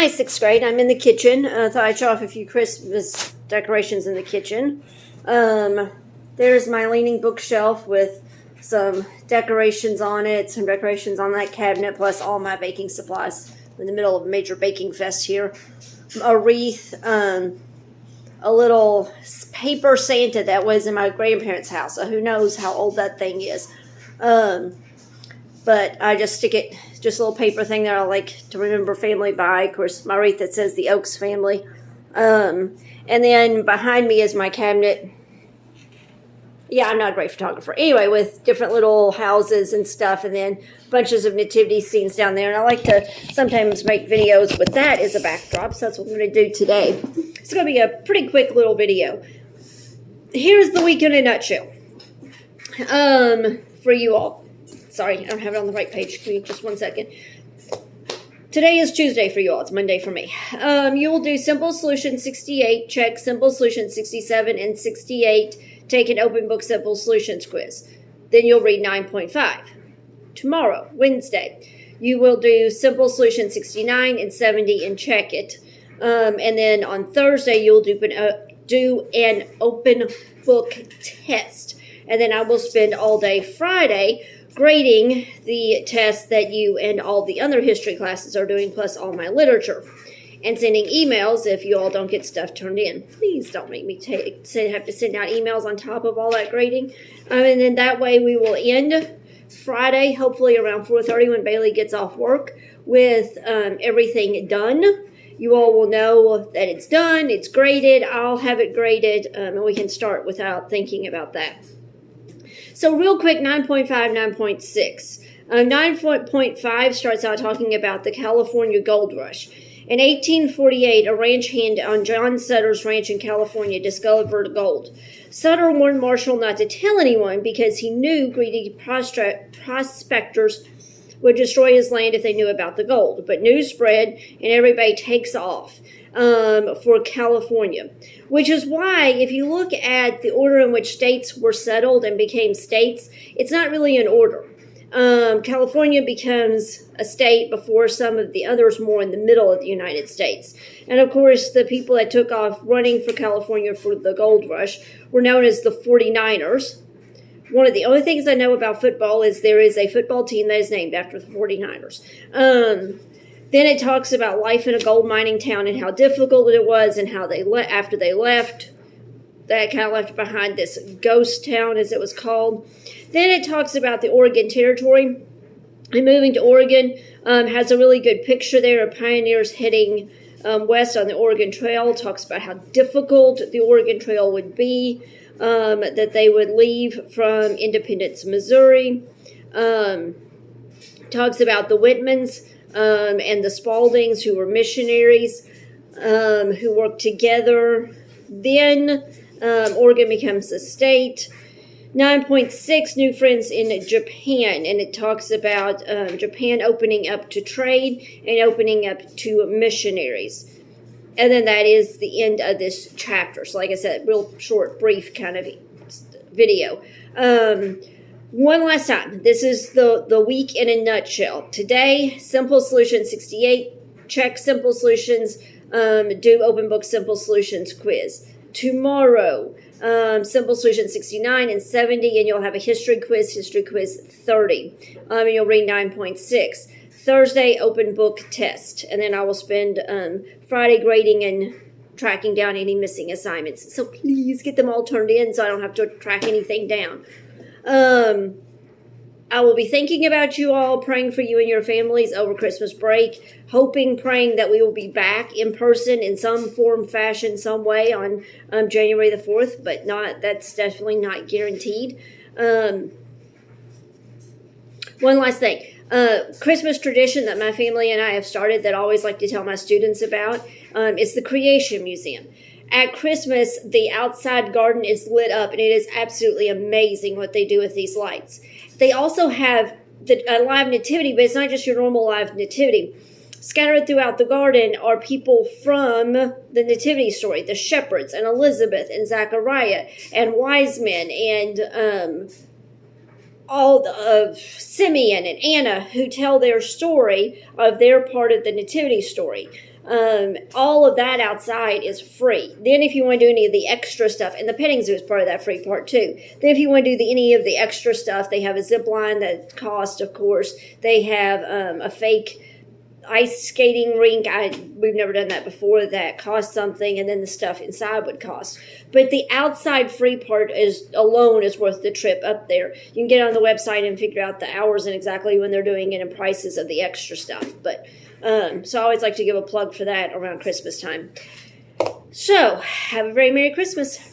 Hi, 6th grade. I'm in the kitchen. Thought I'd show off a few Christmas decorations in the kitchen. There's my leaning bookshelf with some decorations on it, some decorations on that cabinet, plus all my baking supplies. I'm in the middle of a major baking fest here. A wreath, a little paper Santa that was in my grandparents' house. So who knows how old that thing is. But I just stick it, just a little paper thing that I like to remember family by. Of course, my wreath that says the Oaks family. And then behind me is my cabinet. Yeah, I'm not a great photographer. Anyway, with different little houses and stuff, and then bunches of nativity scenes down there. And I like to sometimes make videos with that as a backdrop, so that's what we're going to do today. It's going to be a pretty quick little video. Here's the week in a nutshell for you all. Sorry, I don't have it on the right page. Give me just 1 second. Today is Tuesday for you all. It's Monday for me. You will do Simple Solution 68, check Simple Solution 67 and 68, take an open book Simple Solutions quiz. Then you'll read 9.5. Tomorrow, Wednesday, you will do Simple Solution 69 and 70 and check it. And then on Thursday, you'll do an open book test. And then I will spend all day Friday grading the test that you and all the other history classes are doing, plus all my literature, and sending emails if you all don't get stuff turned in. Please don't make me have to send out emails on top of all that grading. And then that way we will end Friday, hopefully around 4:30 when Bailey gets off work, with everything done. You all will know that it's done, it's graded, I'll have it graded, and we can start without thinking about that. So real quick, 9.5, 9.6. 9.5 starts out talking about the California Gold Rush. In 1848, a ranch hand on John Sutter's ranch in California discovered gold. Sutter warned Marshall not to tell anyone because he knew greedy prospectors would destroy his land if they knew about the gold. But news spread, and everybody takes off for California. Which is why, if you look at the order in which states were settled and became states, it's not really in order. California becomes a state before some of the others more in the middle of the United States. And of course, the people that took off running for California for the gold rush were known as the 49ers. One of the only things I know about football is there is a football team that is named after the 49ers. Then it talks about life in a gold mining town and how difficult it was, and how after they left, that kind of left behind this ghost town, as it was called. Then it talks about the Oregon Territory. And moving to Oregon has a really good picture there of pioneers heading west on the Oregon Trail. Talks about how difficult the Oregon Trail would be, that they would leave from Independence, Missouri. Talks about the Whitmans and the Spaldings, who were missionaries, who worked together. Then Oregon becomes a state. 9.6, new friends in Japan, and it talks about Japan opening up to trade and opening up to missionaries. And then that is the end of this chapter. So like I said, real short, brief kind of video. One last time, this is the week in a nutshell. Today, Simple Solution 68, check Simple Solutions, do Open Book Simple Solutions quiz. Tomorrow, Simple Solution 69 and 70, and you'll have a history quiz 30, and you'll read 9.6. Thursday, open book test, and then I will spend Friday grading and tracking down any missing assignments. So please get them all turned in so I don't have to track anything down. I will be thinking about you all, praying for you and your families over Christmas break, praying that we will be back in person in some form, fashion, some way on January the 4th, but that's definitely not guaranteed. One last thing. Christmas tradition that my family and I have started that I always like to tell my students about is the Creation Museum. At Christmas, the outside garden is lit up, and it is absolutely amazing what they do with these lights. They also have a live nativity, but it's not just your normal live nativity. Scattered throughout the garden are people from the nativity story, the shepherds and Elizabeth and Zachariah and wise men and all of Simeon and Anna, who tell their story of their part of the nativity story. All of that outside is free. Then if you want to do any of the extra stuff, and the petting zoo is part of that free part too. Then if you want to do any of the extra stuff, they have a zip line that costs, of course. They have a fake ice skating rink. We've never done that before. That costs something, and then the stuff inside would cost. But the outside free part alone is worth the trip up there. You can get on the website and figure out the hours and exactly when they're doing it and prices of the extra stuff. But so I always like to give a plug for that around Christmas time. So have a very Merry Christmas.